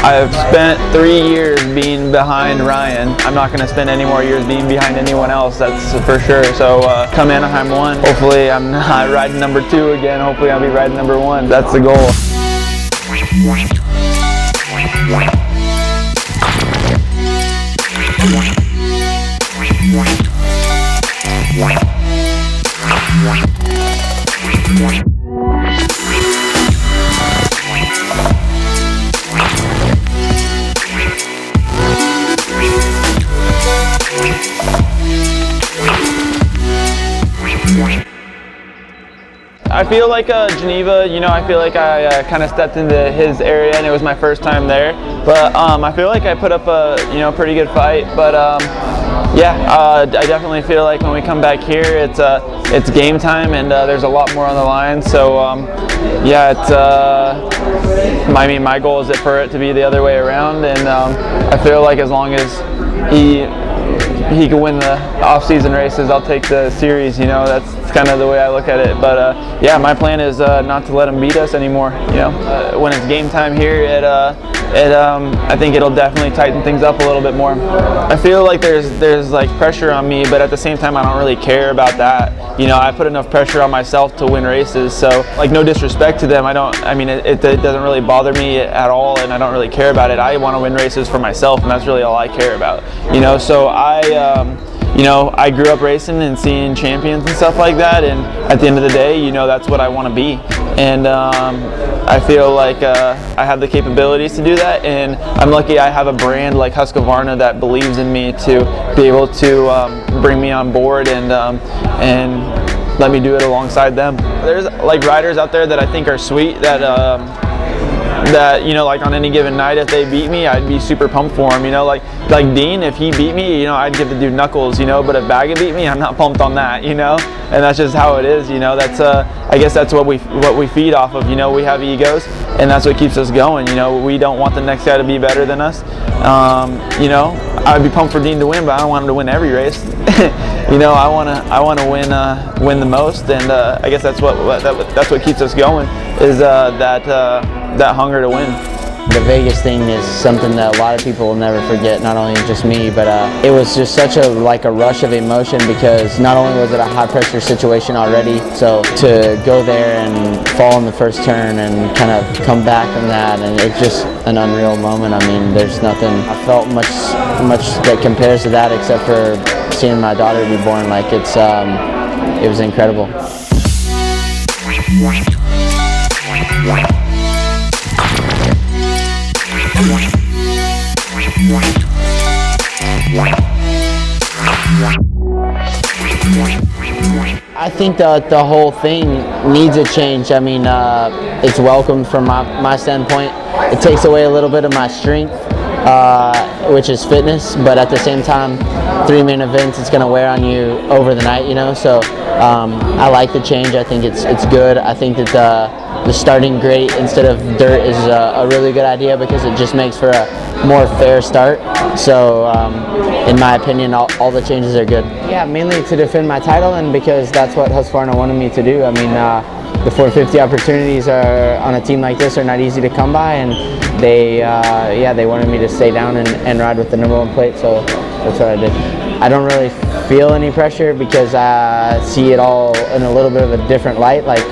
I've spent 3 years being behind Ryan. I'm not going to spend any more years being behind anyone else, that's for sure. So come Anaheim 1, hopefully I'm not riding number 2 again. Hopefully I'll be riding number 1. That's the goal. I feel like Geneva, you know, I feel like I kind of stepped into his area and it was my first time there. But I feel like I put up a, you know, pretty good fight. But I definitely feel like when we come back here, it's game time and there's a lot more on the line. So I mean, my goal is for it to be the other way around, and I feel like as long as he can win the off-season races, I'll take the series. You know, that's kind of the way I look at it. But yeah, my plan is not to let him beat us anymore. You know, when it's game time here, I think it'll definitely tighten things up a little bit more. I feel like there's like pressure on me, but at the same time, I don't really care about that. You know, I put enough pressure on myself to win races. So, like, no disrespect to them, I mean, it doesn't really bother me at all, and I don't really care about it. I want to win races for myself, and that's really all I care about. You know, so you know, I grew up racing and seeing champions and stuff like that, and at the end of the day, you know, that's what I want to be. And I feel like I have the capabilities to do that, and I'm lucky I have a brand like Husqvarna that believes in me to be able to bring me on board and let me do it alongside them. There's like riders out there that I think are sweet that you know, like on any given night, if they beat me, I'd be super pumped for him. You know, like Dean, if he beat me, you know, I'd give the dude knuckles. You know, but if Baggett beat me, I'm not pumped on that. You know, and that's just how it is. You know, that's I guess that's what we feed off of. You know, we have egos, and that's what keeps us going. You know, we don't want the next guy to be better than us. You know, I'd be pumped for Dean to win, but I don't want him to win every race. You know, I want to win the most, and I guess that's what keeps us going, is that hunger to win. The Vegas thing is something that a lot of people will never forget, not only just me, but it was just such a rush of emotion, because not only was it a high pressure situation already, so to go there and fall in the first turn and kind of come back from that, and it's just an unreal moment. I mean, there's nothing I felt much that compares to that, except for seeing my daughter be born. Like, it was incredible. I think that the whole thing needs a change. I mean, it's welcomed from my standpoint. It takes away a little bit of my strength, which is fitness, but at the same time, 3 main events, it's going to wear on you over the night, you know. So I like the change. I think it's good. I think that the starting grate instead of dirt is a really good idea, because it just makes for a more fair start. So in my opinion, all the changes are good. Yeah, mainly to defend my title, and because that's what Husqvarna wanted me to do. I mean, the 450 opportunities on a team like this are not easy to come by, and they wanted me to stay down and ride with the #1 plate, so that's what I did. I don't really feel any pressure, because I see it all in a little bit of a different light. Like,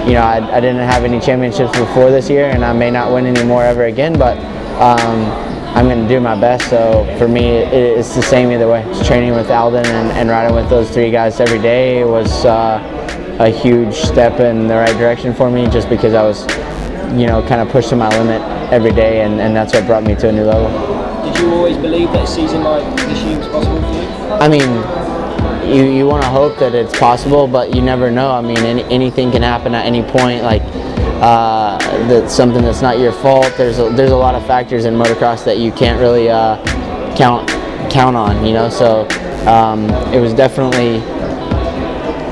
you know, I didn't have any championships before this year, and I may not win any more ever again, but I'm going to do my best. So for me, it's the same either way. Just training with Alden and riding with those 3 guys every day was a huge step in the right direction for me, just because I was, you know, kind of pushed to my limit every day, and that's what brought me to a new level. Did you always believe that a season like this year was possible for you? I mean, you want to hope that it's possible, but you never know. I mean, anything can happen at any point. Like, that's something that's not your fault. There's a lot of factors in motocross that you can't really count on, you know. So it was definitely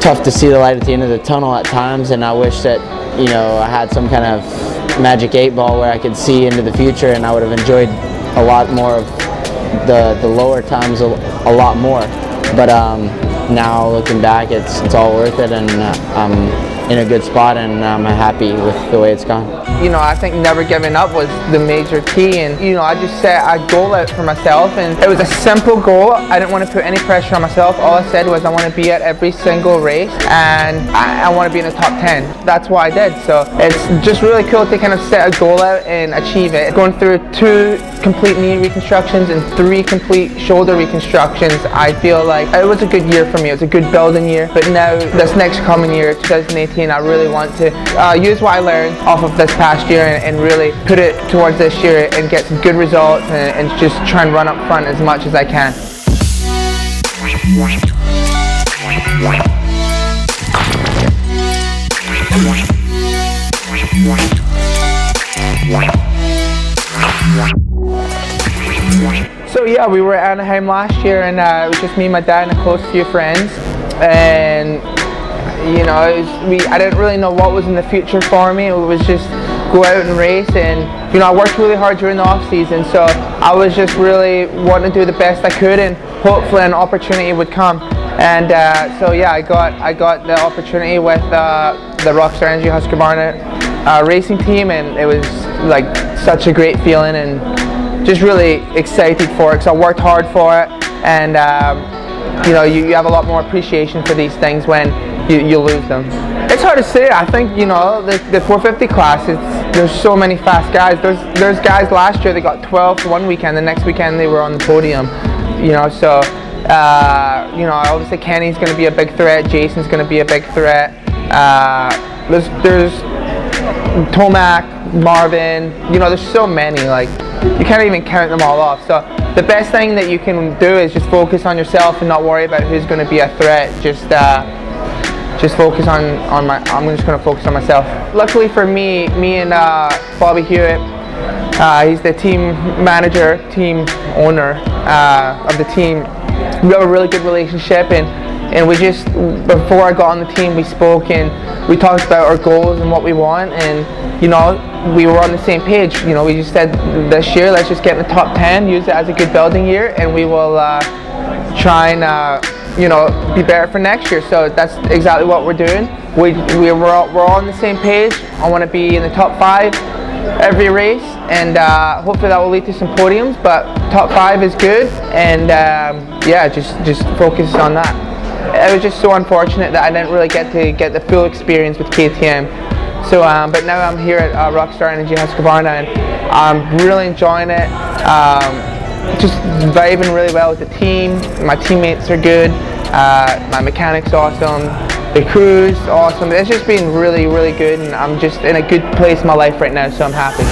tough to see the light at the end of the tunnel at times, and I wish that, you know, I had some kind of magic 8-ball where I could see into the future, and I would have enjoyed a lot more of the lower times a lot more. But now looking back, it's all worth it, and in a good spot, and I'm happy with the way it's gone. You know, I think never giving up was the major key, and you know, I just set a goal out for myself, and it was a simple goal. I didn't want to put any pressure on myself. All I said was I want to be at every single race, and I want to be in the top 10. That's what I did. So it's just really cool to kind of set a goal out and achieve it. Going through 2 complete knee reconstructions and 3 complete shoulder reconstructions, I feel like it was a good year for me. It was a good building year. But now, this next coming year, 2018, I really want to use what I learned off of this past year and really put it towards this year and get some good results and just try and run up front as much as I can. So yeah, we were at Anaheim last year, and it was just me, my dad, and a close few friends. And you know, I didn't really know what was in the future for me. It was just go out and race, and you know, I worked really hard during the off season, so I was just really wanting to do the best I could, and hopefully an opportunity would come. And so yeah, I got the opportunity with the Rockstar Energy Husqvarna racing team, and it was like such a great feeling, and just really excited for it because I worked hard for it. And you know, you have a lot more appreciation for these things when you lose them. It's hard to say. I think, you know, the 450 class, there's so many fast guys. There's guys last year that got 12th one weekend, the next weekend they were on the podium. You know, so you know, obviously Kenny's going to be a big threat. Jason's going to be a big threat. There's Tomac, Marvin. You know, there's so many. Like, you can't even count them all off. So the best thing that you can do is just focus on yourself and not worry about who's going to be a threat. Just focus on my. I'm just going to focus on myself. Luckily for me and Bobby Hewitt, he's the team manager, team owner of the team. We have a really good relationship, and we just, before I got on the team, we spoke and we talked about our goals and what we want, and you know, we were on the same page. You know, we just said this year, let's just get in the top 10, use it as a good building year, and we will try and you know, be better for next year. So that's exactly what we're doing. We're all on the same page. I want to be in the top 5 every race, and hopefully that will lead to some podiums, but top 5 is good, and yeah, just focus on that. It was just so unfortunate that I didn't really get to get the full experience with KTM. So, but now I'm here at Rockstar Energy Husqvarna, and I'm really enjoying it. Just vibing really well with the team. My teammates are good. My mechanic's awesome. The crew's awesome. It's just been really, really good, and I'm just in a good place in my life right now, so I'm happy.